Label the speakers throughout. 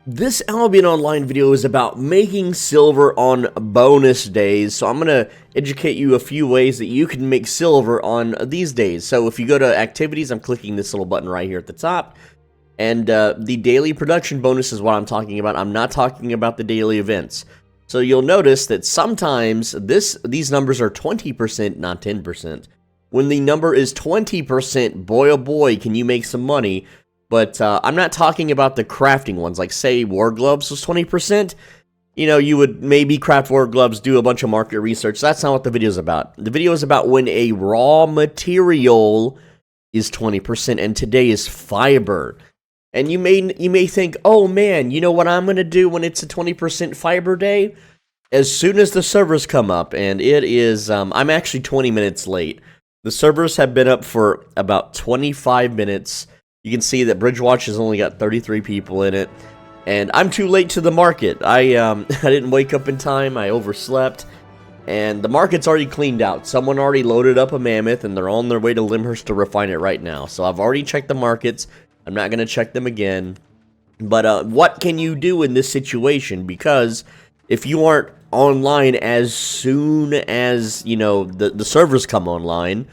Speaker 1: This Albion Online video is about making silver on bonus days, so I'm going to educate you a few ways that you can make silver on these days. So if you go to activities, I'm clicking this little button right here at the top, and the daily production bonus is what I'm talking about. I'm not talking about the daily events. So you'll notice that sometimes these numbers are 20%, not 10%. When the number is 20%, boy oh boy, can you make some money. But I'm not talking about the crafting ones, like say war gloves was 20%. You know, you would maybe craft war gloves, do a bunch of market research. That's not what the video is about. The video is about when a raw material is 20%, and today is fiber. And you may think, oh man, you know what I'm going to do when it's a 20% fiber day? As soon as the servers come up, and it is, I'm actually 20 minutes late. The servers have been up for about 25 minutes. You can see that Bridgewatch has only got 33 people in it, and I'm too late to the market. I didn't wake up in time, I overslept, and the market's already cleaned out. Someone already loaded up a mammoth, and they're on their way to Limhurst to refine it right now. So I've already checked the markets. I'm not going to check them again. But what can you do in this situation? Because if you aren't online as soon as, you know, the servers come online,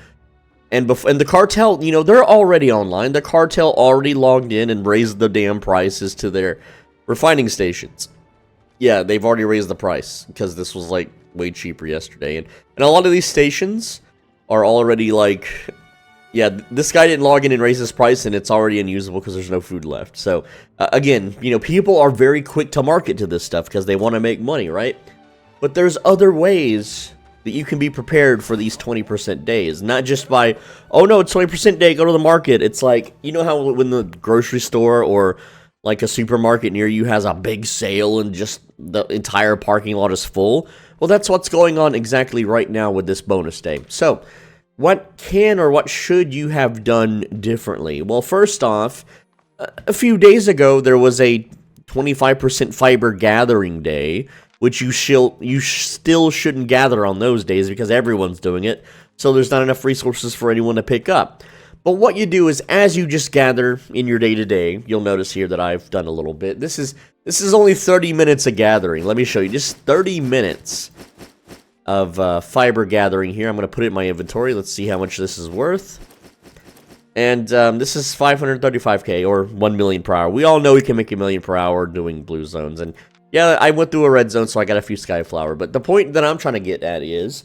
Speaker 1: and the cartel, you know, they're already online. The cartel already logged in and raised the damn prices to their refining stations. Yeah, they've already raised the price because this was like way cheaper yesterday. And a lot of these stations are already like, yeah, this guy didn't log in and raise his price, and it's already unusable because there's no food left. So again, you know, people are very quick to market to this stuff because they want to make money, right? But there's other ways that you can be prepared for these 20% days, not just by, oh no, it's 20% day, go to the market. It's like, you know how when the grocery store or like a supermarket near you has a big sale and just the entire parking lot is full? Well, that's what's going on exactly right now with this bonus day. So what can or what should you have done differently? Well, first off, a few days ago there was a 25% fiber gathering day, which you still shouldn't gather on those days because everyone's doing it, so there's not enough resources for anyone to pick up. But what you do is, as you just gather in your day-to-day, you'll notice here that I've done a little bit. This is only 30 minutes of gathering. Let me show you, just 30 minutes of fiber gathering here. I'm going to put it in my inventory. Let's see how much this is worth. And this is 535k, or 1 million per hour. We all know we can make 1 million per hour doing blue zones, and yeah, I went through a red zone, so I got a few Skyflower. But the point that I'm trying to get at is,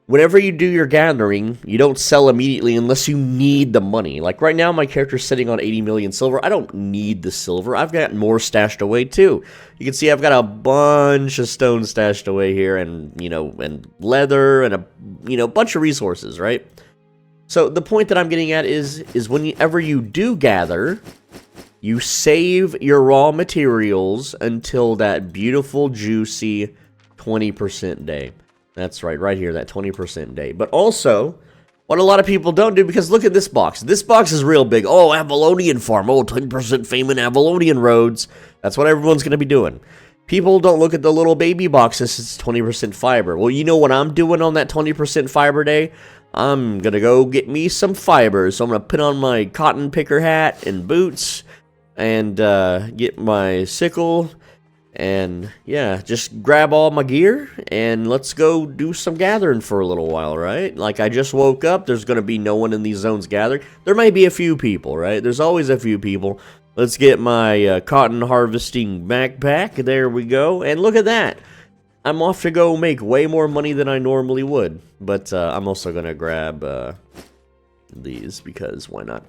Speaker 1: whenever you do your gathering, you don't sell immediately unless you need the money. Like right now, my character's sitting on 80 million silver. I don't need the silver. I've got more stashed away too. You can see I've got a bunch of stone stashed away here, and you know, and leather, and a bunch of resources, right? So the point that I'm getting at is whenever you do gather, you save your raw materials until that beautiful, juicy 20% day. That's right here, that 20% day. But also, what a lot of people don't do, because look at this box. This box is real big. Oh, Avalonian farm. Oh, 10% fame in Avalonian roads. That's what everyone's going to be doing. People don't look at the little baby boxes. It's 20% fiber. Well, you know what I'm doing on that 20% fiber day? I'm going to go get me some fiber. So I'm going to put on my cotton picker hat and boots, and get my sickle, and yeah, just grab all my gear, and let's go do some gathering for a little while, right? Like, I just woke up, there's going to be no one in these zones gathering. There may be a few people, right? There's always a few people. Let's get my cotton harvesting backpack, there we go, and look at that. I'm off to go make way more money than I normally would, but I'm also going to grab these, because why not?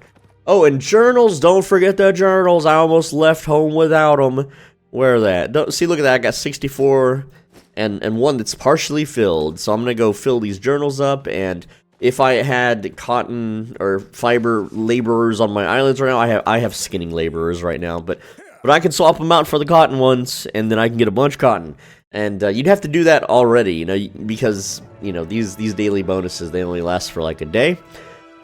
Speaker 1: Oh, and journals, don't forget the journals. I almost left home without them. Where are that? See, look at that. I got 64 and one that's partially filled. So I'm going to go fill these journals up. And if I had cotton or fiber laborers on my islands right now, I have skinning laborers right now. But I can swap them out for the cotton ones, and then I can get a bunch of cotton. And you'd have to do that already, you know, because, you know, these daily bonuses, they only last for like a day.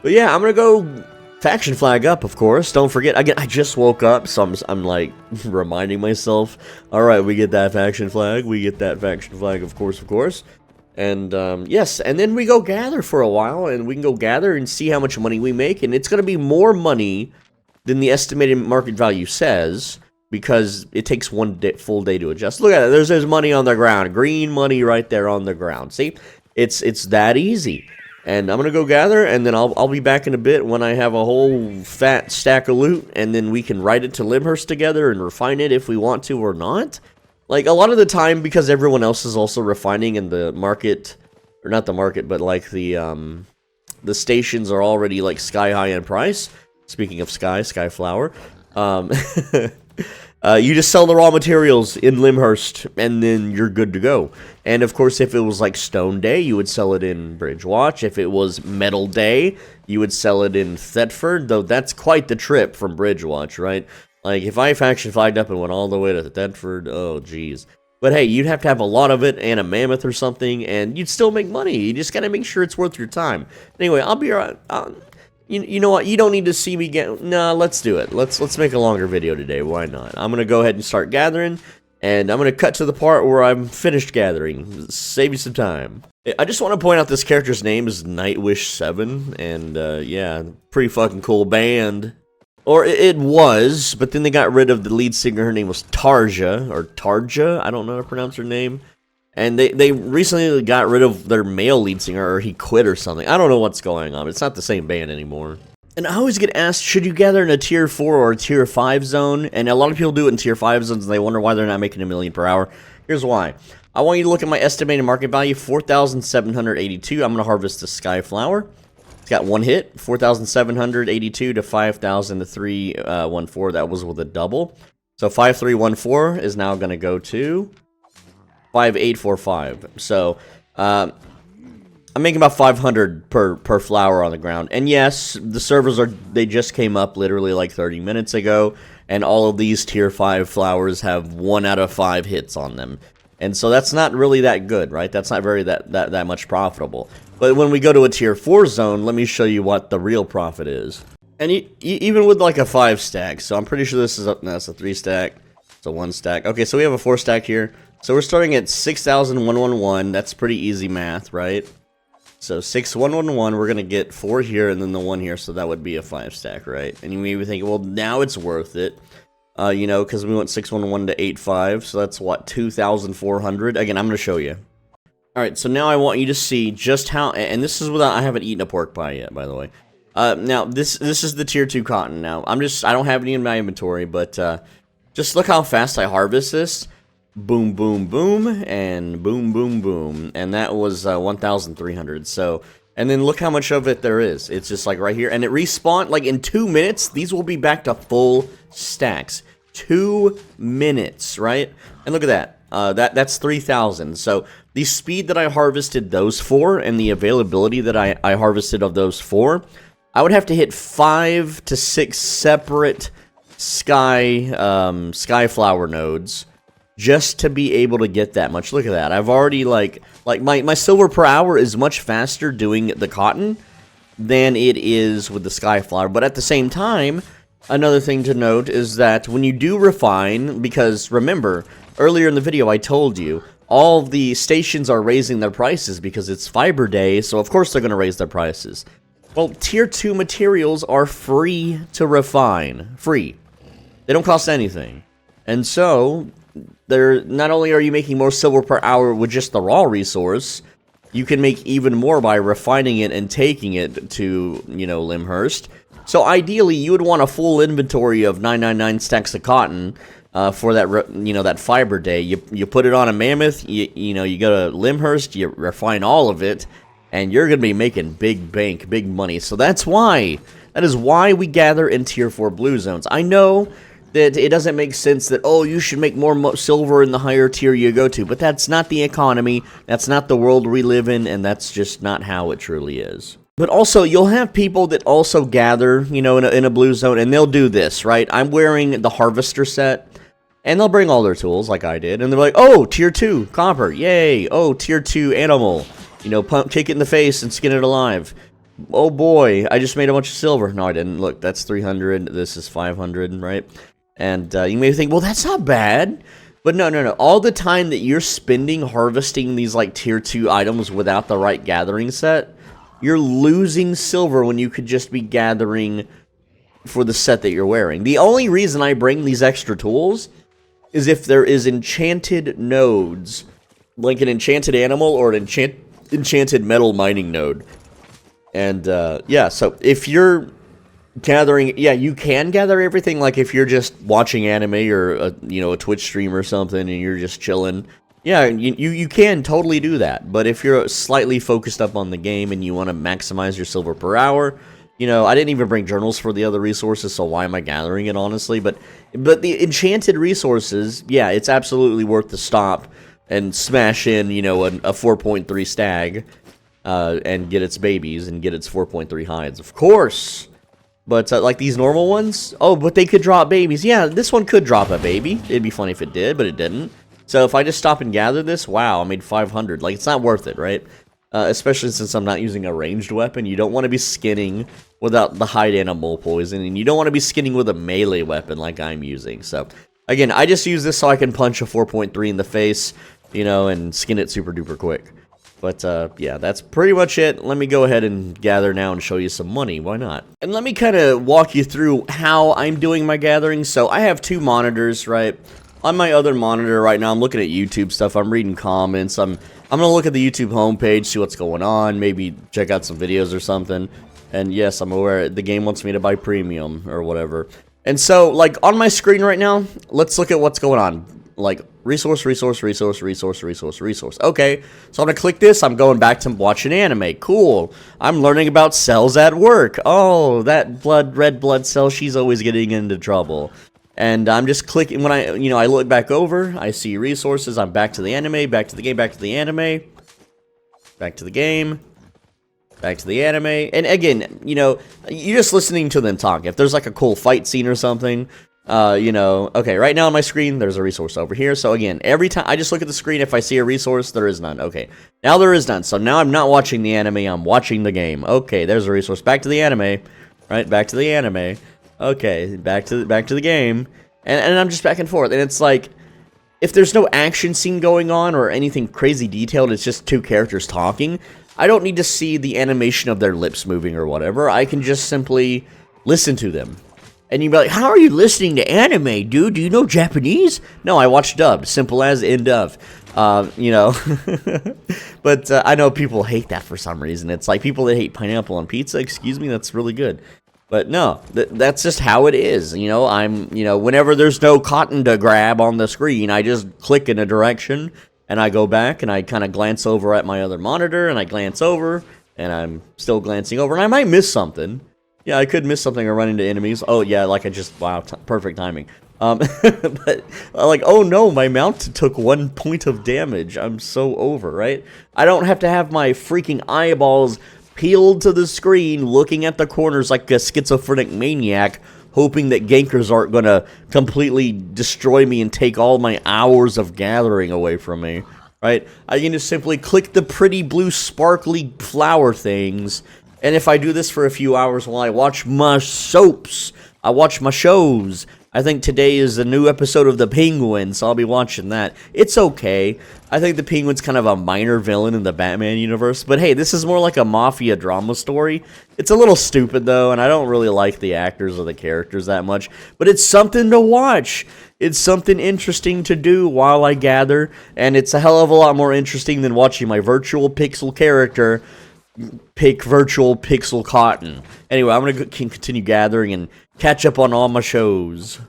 Speaker 1: But yeah, I'm going to go faction flag up, of course. Don't forget, again, I just woke up, so I'm like reminding myself, alright, we get that faction flag, of course. And yes, and then we go gather for a while, and we can go gather and see how much money we make, and it's going to be more money than the estimated market value says, because it takes one full day to adjust. Look at it. There's money on the ground. Green money right there on the ground. See? It's that easy. And I'm going to go gather, and then I'll be back in a bit when I have a whole fat stack of loot, and then we can ride it to Limhurst together and refine it if we want to or not. Like, a lot of the time, because everyone else is also refining in the market, or not the market, but like the stations are already like sky high in price. Speaking of Skyflower. You just sell the raw materials in Limhurst, and then you're good to go. And of course, if it was like Stone Day, you would sell it in Bridgewatch. If it was Metal Day, you would sell it in Thetford, though that's quite the trip from Bridgewatch, right? Like, if I faction flagged up and went all the way to Thetford, oh, geez. But hey, you'd have to have a lot of it and a mammoth or something, and you'd still make money. You just gotta make sure it's worth your time. Anyway, I'll be right. You know what? You don't need to see me get. Nah, let's do it. Let's make a longer video today. Why not? I'm gonna go ahead and start gathering, and I'm gonna cut to the part where I'm finished gathering. Save you some time. I just want to point out this character's name is Nightwish7, and yeah, pretty fucking cool band. Or it was, but then they got rid of the lead singer. Her name was Tarja, or Tarja. I don't know how to pronounce her name. And they recently got rid of their male lead singer, or he quit or something. I don't know what's going on. It's not the same band anymore. And I always get asked, should you gather in a tier 4 or a tier 5 zone? And a lot of people do it in tier 5 zones, and they wonder why they're not making $1 million per hour. Here's why. I want you to look at my estimated market value, 4,782. I'm going to harvest the Skyflower. It's got one hit, 4,782 to 5,314. That was with a double. So 5,314 is now going to go to 5,845. So I'm making about 500 per flower on the ground. And yes, the servers they just came up literally like 30 minutes ago, and all of these tier 5 flowers have 1 out of 5 hits on them. And so that's not really that good, right? That's not very that much profitable. But when we go to a tier 4 zone, let me show you what the real profit is. And even with like a 5 stack, so I'm pretty sure this is that's a 3 stack. It's a 1 stack. Okay, so we have a 4 stack here. So we're starting at 6,111. That's pretty easy math, right? So 6,111, we're going to get 4 here and then the 1 here, so that would be a 5 stack, right? And you may be thinking, well, now it's worth it. You know, because we went 611 to 85, so that's what, 2,400? Again, I'm going to show you. Alright, so now I want you to see just how, and this is without, I haven't eaten a pork pie yet, by the way. Now, this is the tier 2 cotton now. I don't have any in my inventory, but just look how fast I harvest this. Boom, boom, boom, and boom, boom, boom. And that was 1,300, so, and then look how much of it there is. It's just like right here, and it respawned, like in 2 minutes, these will be back to full stacks. 2 minutes, right? And look at that. That's 3,000. So the speed that I harvested those for and the availability that I harvested of those for, I would have to hit 5 to 6 separate Skyflower nodes just to be able to get that much. Look at that. I've already like my silver per hour is much faster doing the cotton than it is with the Skyflower. But at the same time, another thing to note is that when you do refine, because remember, earlier in the video I told you, all the stations are raising their prices because it's Fiber Day, so of course they're going to raise their prices. Well, tier 2 materials are free to refine. Free. They don't cost anything. And so, not only are you making more silver per hour with just the raw resource, you can make even more by refining it and taking it to, you know, Limhurst. So ideally, you would want a full inventory of 999 stacks of cotton for that, you know, that Fiber Day. You put it on a mammoth, you know, you go to Limhurst, you refine all of it, and you're going to be making big bank, big money. So that is why we gather in tier 4 blue zones. I know that it doesn't make sense that, oh, you should make more silver in the higher tier you go to, but that's not the economy, that's not the world we live in, and that's just not how it truly is. But also, you'll have people that also gather, you know, in a blue zone, and they'll do this, right? I'm wearing the Harvester set, and they'll bring all their tools, like I did, and they're like, oh, tier 2, copper, yay, oh, tier 2, animal, you know, kick it in the face and skin it alive. Oh boy, I just made a bunch of silver. No, I didn't. Look, that's 300, this is 500, right? And you may think, well, that's not bad. But no. All the time that you're spending harvesting these, like, tier 2 items without the right gathering set, you're losing silver when you could just be gathering for the set that you're wearing. The only reason I bring these extra tools is if there is enchanted nodes, like an enchanted animal or an enchanted metal mining node. And yeah, so if you're gathering, yeah, you can gather everything. Like if you're just watching anime or a Twitch stream or something, and you're just chilling, yeah, you can totally do that. But if you're slightly focused up on the game and you want to maximize your silver per hour, I didn't even bring journals for the other resources, so why am I gathering it, honestly? But the enchanted resources, yeah, it's absolutely worth the stop and smash in, a 4.3 stag, and get its babies and get its 4.3 hides, of course. But like these normal ones, oh, but they could drop babies. Yeah, this one could drop a baby. It'd be funny if it did, but it didn't. So if I just stop and gather this, wow, I made 500. Like, it's not worth it, right? Especially since I'm not using a ranged weapon. You don't want to be skinning without the hide animal poison, and you don't want to be skinning with a melee weapon like I'm using. So, again, I just use this so I can punch a 4.3 in the face, and skin it super duper quick. But, yeah, that's pretty much it. Let me go ahead and gather now and show you some money. Why not? And let me kind of walk you through how I'm doing my gathering. So, I have 2 monitors, right? On my other monitor right now, I'm looking at YouTube stuff. I'm reading comments. I'm going to look at the YouTube homepage, see what's going on, maybe check out some videos or something. And yes, I'm aware the game wants me to buy premium or whatever. And so, like, on my screen right now, let's look at what's going on. Like, resource. Okay, so I'm going to click this. I'm going back to watching anime. Cool. I'm learning about cells at work. Oh, that red blood cell, she's always getting into trouble. And I'm just clicking. When I look back over, I see resources. I'm back to the anime, back to the game, back to the anime, back to the game, back to the anime. And again, you're just listening to them talk. If there's like a cool fight scene or something, okay, right now on my screen, there's a resource over here. So again, every time I just look at the screen, if I see a resource, there is none. Okay, now there is none. So now I'm not watching the anime, I'm watching the game. Okay, there's a resource. Back to the anime, right? Back to the anime. Okay, back to the game, and I'm just back and forth, and it's like, if there's no action scene going on or anything crazy detailed, it's just 2 characters talking, I don't need to see the animation of their lips moving or whatever. I can just simply listen to them. And you'd be like, how are you listening to anime, dude? Do you know Japanese? No, I watch dubbed, simple as in dub. But I know people hate that for some reason. It's like people that hate pineapple on pizza, excuse me, that's really good. But no, that's just how it is. Whenever there's no cotton to grab on the screen, I just click in a direction, and I go back, and I kind of glance over at my other monitor, and I glance over, and I'm still glancing over, and I might miss something. Yeah, I could miss something or run into enemies. Oh, yeah, like wow, perfect timing. But, like, oh no, my mount took 1 point of damage. I'm so over, right? I don't have to have my freaking eyeballs peeled to the screen, looking at the corners like a schizophrenic maniac, hoping that gankers aren't going to completely destroy me and take all my hours of gathering away from me, right? I can just simply click the pretty blue sparkly flower things, and if I do this for a few hours while I watch my soaps, I watch my shows. I think today is a new episode of The Penguin, so I'll be watching that. It's okay. I think the Penguin's kind of a minor villain in the Batman universe, but hey, this is more like a mafia drama story. It's a little stupid, though, and I don't really like the actors or the characters that much, but it's something to watch. It's something interesting to do while I gather, and it's a hell of a lot more interesting than watching my virtual pixel character pick virtual pixel cotton. Anyway, I'm going to continue gathering and catch up on all my shows.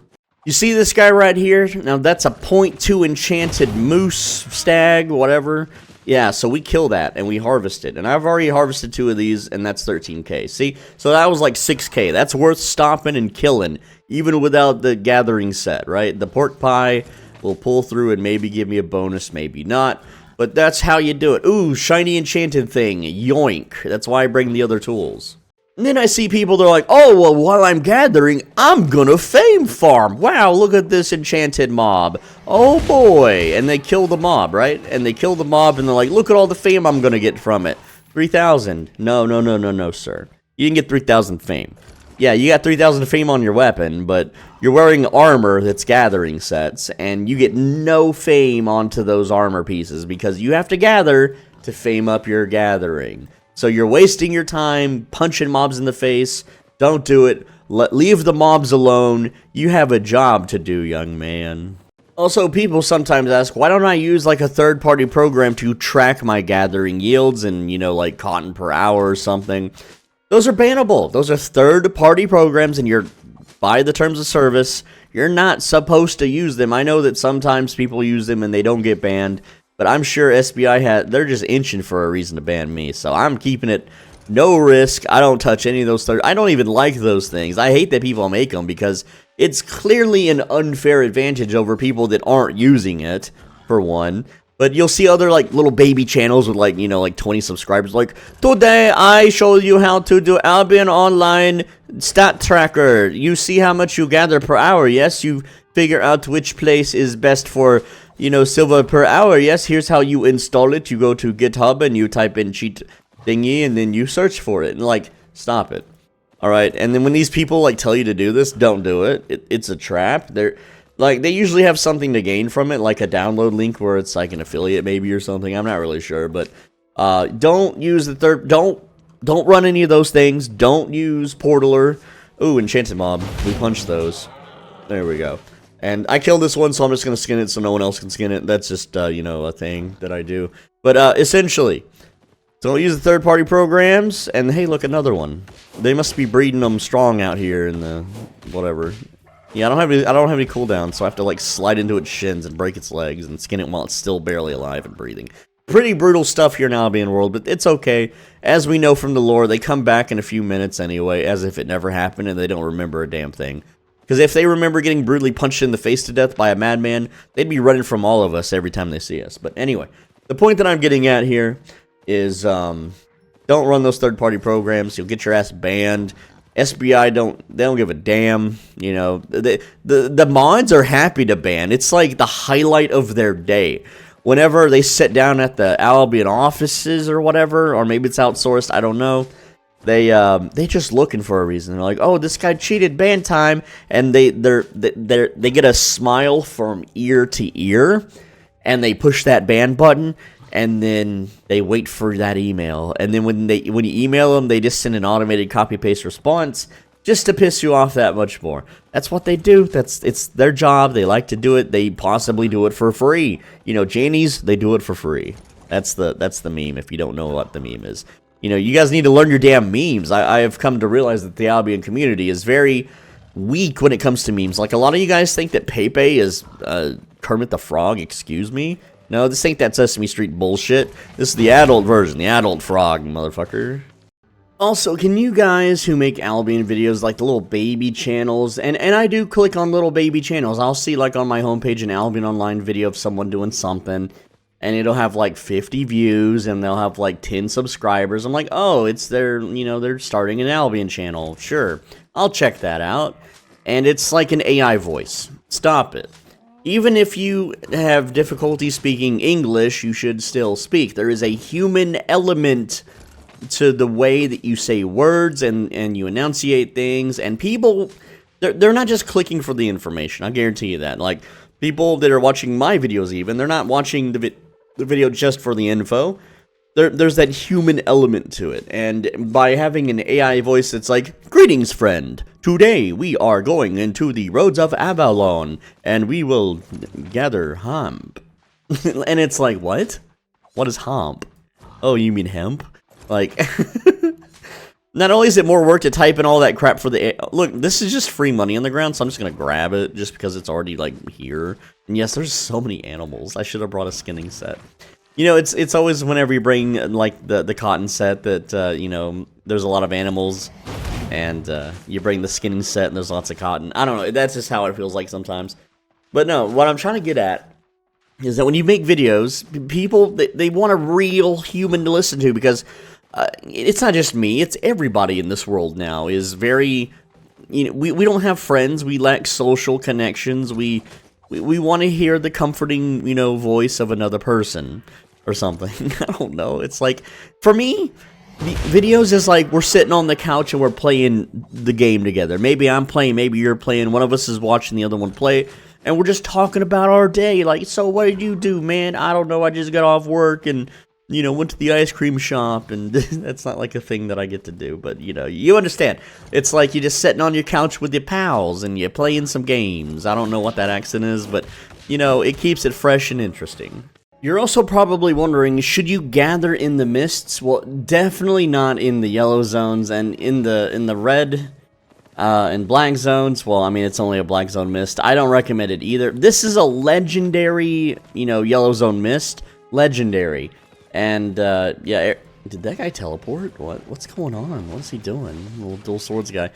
Speaker 1: You see this guy right here? Now, that's a 0.2 enchanted moose, stag, whatever. Yeah, so we kill that, and we harvest it. And I've already harvested 2 of these, and that's 13k. See? So that was like 6k. That's worth stopping and killing, even without the gathering set, right? The pork pie will pull through and maybe give me a bonus, maybe not. But that's how you do it. Ooh, shiny enchanted thing. Yoink. That's why I bring the other tools. And then I see people, they're like, oh, well, while I'm gathering, I'm gonna fame farm. Wow, look at this enchanted mob. Oh, boy. And they kill the mob, right? And they kill the mob, and they're like, look at all the fame I'm gonna get from it. 3,000. No, sir. You didn't get 3,000 fame. Yeah, you got 3,000 fame on your weapon, but you're wearing armor that's gathering sets, and you get no fame onto those armor pieces because you have to gather to fame up your gathering. So you're wasting your time punching mobs in the face. Don't do it. leave the mobs alone. You have a job to do, young man. Also, people sometimes ask, why don't I use like a third-party program to track my gathering yields and, you know, like cotton per hour or something? Those are bannable. Those are third-party programs, and you're, by the terms of service, you're not supposed to use them. I know that sometimes people use them and they don't get banned, but I'm sure SBI they're just inching for a reason to ban me, so I'm keeping it no risk. I don't touch any of those I don't even like those things. I hate that people make them because it's clearly an unfair advantage over people that aren't using it, for one. But you'll see other, like, little baby channels with, like, you know, like 20 subscribers. Like, today I show you how to do Albion Online stat tracker. You see how much you gather per hour. Yes, you figure out which place is best for, you know, silver per hour. Yes, here's how you install it. You go to GitHub and you type in cheat thingy and then you search for it. And, like, stop it. Alright, and then when these people, like, tell you to do this, don't do it. It's a trap. They usually have something to gain from it, like a download link where it's like an affiliate maybe or something. I'm not really sure, but don't use the don't run any of those things. Don't use Portaler. Ooh, enchanted mob. We punched those. There we go. And I killed this one, so I'm just gonna skin it so no one else can skin it. That's just you know, a thing that I do. But essentially, don't use the third-party programs. And hey, look, another one. They must be breeding them strong out here in the whatever. Yeah, I don't have any cooldown, so I have to like slide into its shins and break its legs and skin it while it's still barely alive and breathing. Pretty brutal stuff here in Albion World, but it's okay. As we know from the lore, they come back in a few minutes anyway, as if it never happened, and they don't remember a damn thing. Because if they remember getting brutally punched in the face to death by a madman, they'd be running from all of us every time they see us. But anyway, the point that I'm getting at here is don't run those third-party programs. You'll get your ass banned. SBI they don't give a damn. You know, the mods are happy to ban. It's like the highlight of their day. Whenever they sit down at the Albion offices or whatever, or maybe it's outsourced, I don't know. They just looking for a reason. They're like, oh, this guy cheated, ban time, and they get a smile from ear to ear, and they push that ban button. And then they wait for that email. And then when you email them, they just send an automated copy-paste response just to piss you off that much more. That's what they do. It's their job. They like to do it. They possibly do it for free. You know, Janies, they do it for free. That's the meme, if you don't know what the meme is. You know, you guys need to learn your damn memes. I have come to realize that the Albion community is very weak when it comes to memes. Like, a lot of you guys think that Pepe is Kermit the Frog, excuse me. No, this ain't that Sesame Street bullshit. This is the adult version, the adult frog, motherfucker. Also, can you guys who make Albion videos, like the little baby channels, and I do click on little baby channels. I'll see, like, on my homepage an Albion Online video of someone doing something, and it'll have, like, 50 views, and they'll have, like, 10 subscribers. I'm like, oh, it's you know, they're starting an Albion channel. Sure, I'll check that out. And it's like an AI voice. Stop it. Even if you have difficulty speaking English, you should still speak. There is a human element to the way that you say words and you enunciate things. And people, they're not just clicking for the information. I guarantee you that. Like, people that are watching my videos even, they're not watching the video just for the info. There's that human element to it, and by having an AI voice that's like, greetings, friend. Today we are going into the roads of Avalon, and we will gather hemp. And it's like, what? What is hemp? Oh, you mean hemp? Like, not only is it more work to type in all that crap for the... Look, this is just free money on the ground, so I'm just gonna grab it just because it's already, like, here. And yes, there's so many animals. I should have brought a skinning set. You know, it's always whenever you bring, like, the cotton set that, you know, there's a lot of animals, and you bring the skinning set and there's lots of cotton. I don't know, that's just how it feels like sometimes. But no, what I'm trying to get at is that when you make videos, people, they want a real human to listen to, because it's not just me, it's everybody in this world now is very, you know, we don't have friends, we lack social connections, we want to hear the comforting, you know, voice of another person. Or something. I don't know. It's like, for me, the videos is like we're sitting on the couch and we're playing the game together. Maybe I'm playing, maybe you're playing, one of us is watching the other one play, and we're just talking about our day. Like, so what did you do, man? I don't know, I just got off work, and went to the ice cream shop, and that's not like a thing that I get to do, but, you understand. It's like you're just sitting on your couch with your pals, and you're playing some games. I don't know what that accent is, but, it keeps it fresh and interesting. You're also probably wondering, should you gather in the mists? Well, definitely not in the yellow zones, and in the red and black zones. Well, I mean, it's only a black zone mist. I don't recommend it either. This is a legendary, yellow zone mist. Legendary. And, yeah, did that guy teleport? What's going on? What's he doing? Little dual swords guy.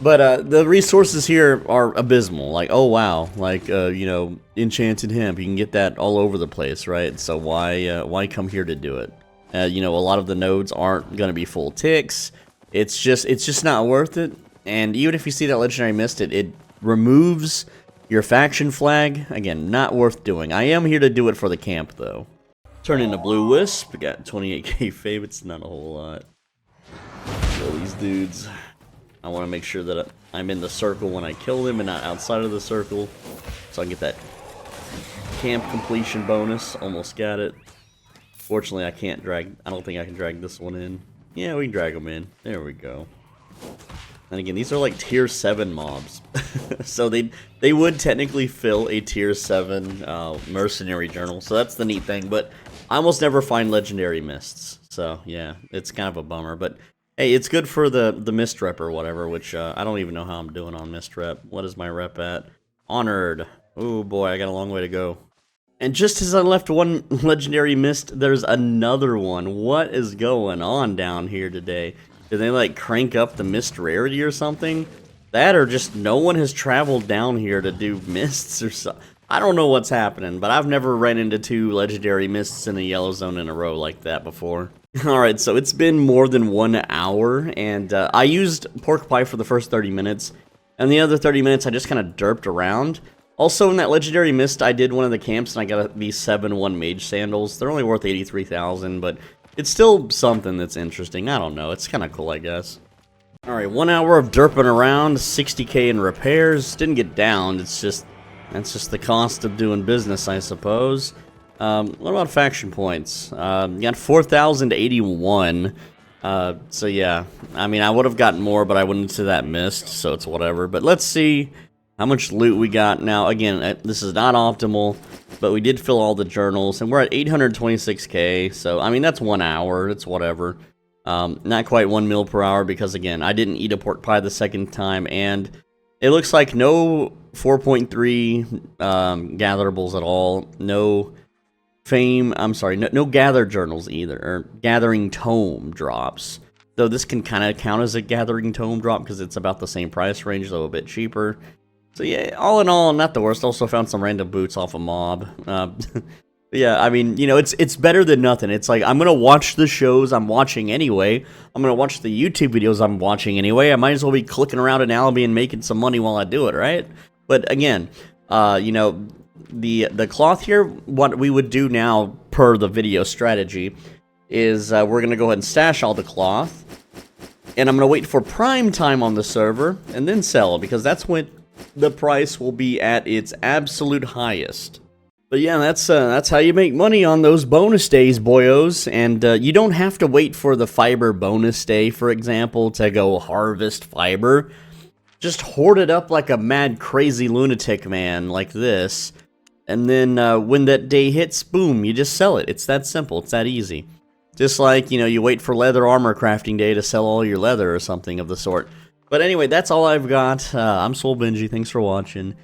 Speaker 1: But, the resources here are abysmal. Like, oh, wow. Like, enchanted hemp. You can get that all over the place, right? So why come here to do it? A lot of the nodes aren't going to be full ticks. It's just not worth it. And even if you see that legendary mist, it removes your faction flag. Again, not worth doing. I am here to do it for the camp, though. Turn into Blue Wisp. We got 28k fave. It's not a whole lot. Kill these dudes. I want to make sure that I'm in the circle when I kill them and not outside of the circle. So I can get that camp completion bonus. Almost got it. Fortunately, I don't think I can drag this one in. Yeah, we can drag them in. There we go. And again, these are like tier 7 mobs. So they would technically fill a tier 7 mercenary journal. So that's the neat thing. But I almost never find legendary mists. So yeah, it's kind of a bummer. But hey, it's good for the mist rep or whatever, which I don't even know how I'm doing on mist rep. What is my rep at? Honored. Oh boy, I got a long way to go. And just as I left one legendary mist, there's another one. What is going on down here today? Did they like crank up the mist rarity or something? That or just no one has traveled down here to do mists or something. I don't know what's happening, but I've never ran into 2 legendary mists in a yellow zone in a row like that before. Alright, so it's been more than 1 hour, and I used pork pie for the first 30 minutes, and the other 30 minutes I just kind of derped around. Also, in that legendary mist, I did one of the camps, and I got these 7-1 mage sandals. They're only worth 83,000, but it's still something that's interesting. I don't know. It's kind of cool, I guess. Alright, 1 hour of derping around, 60k in repairs. Didn't get downed. That's just the cost of doing business, I suppose. What about faction points? Got 4,081. So yeah, I mean, I would have gotten more, but I went into that mist, so it's whatever. But let's see how much loot we got. Now, again, this is not optimal, but we did fill all the journals, and we're at 826k, so, I mean, that's 1 hour, it's whatever. Not quite 1 mil per hour, because, again, I didn't eat a pork pie the second time, and it looks like no 4.3 gatherables at all, no no gather journals either, or gathering tome drops. Though this can kind of count as a gathering tome drop, because it's about the same price range, though a bit cheaper. So yeah, all in all, not the worst. Also found some random boots off a mob. Yeah, I mean, it's better than nothing. It's like, I'm going to watch the shows I'm watching anyway. I'm going to watch the YouTube videos I'm watching anyway. I might as well be clicking around in Albion making some money while I do it, right? But again, the cloth here, what we would do now per the video strategy is we're going to go ahead and stash all the cloth. And I'm going to wait for prime time on the server and then sell, because that's when the price will be at its absolute highest. But yeah, that's how you make money on those bonus days, boyos. And you don't have to wait for the fiber bonus day, for example, to go harvest fiber. Just hoard it up like a mad, crazy lunatic man like this. And then when that day hits, boom, you just sell it. It's that simple. It's that easy. Just like, you wait for leather armor crafting day to sell all your leather or something of the sort. But anyway, that's all I've got. I'm Soul Benji. Thanks for watching.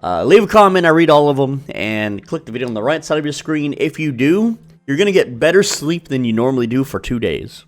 Speaker 1: Leave a comment. I read all of them. And click the video on the right side of your screen. If you do, you're going to get better sleep than you normally do for 2 days.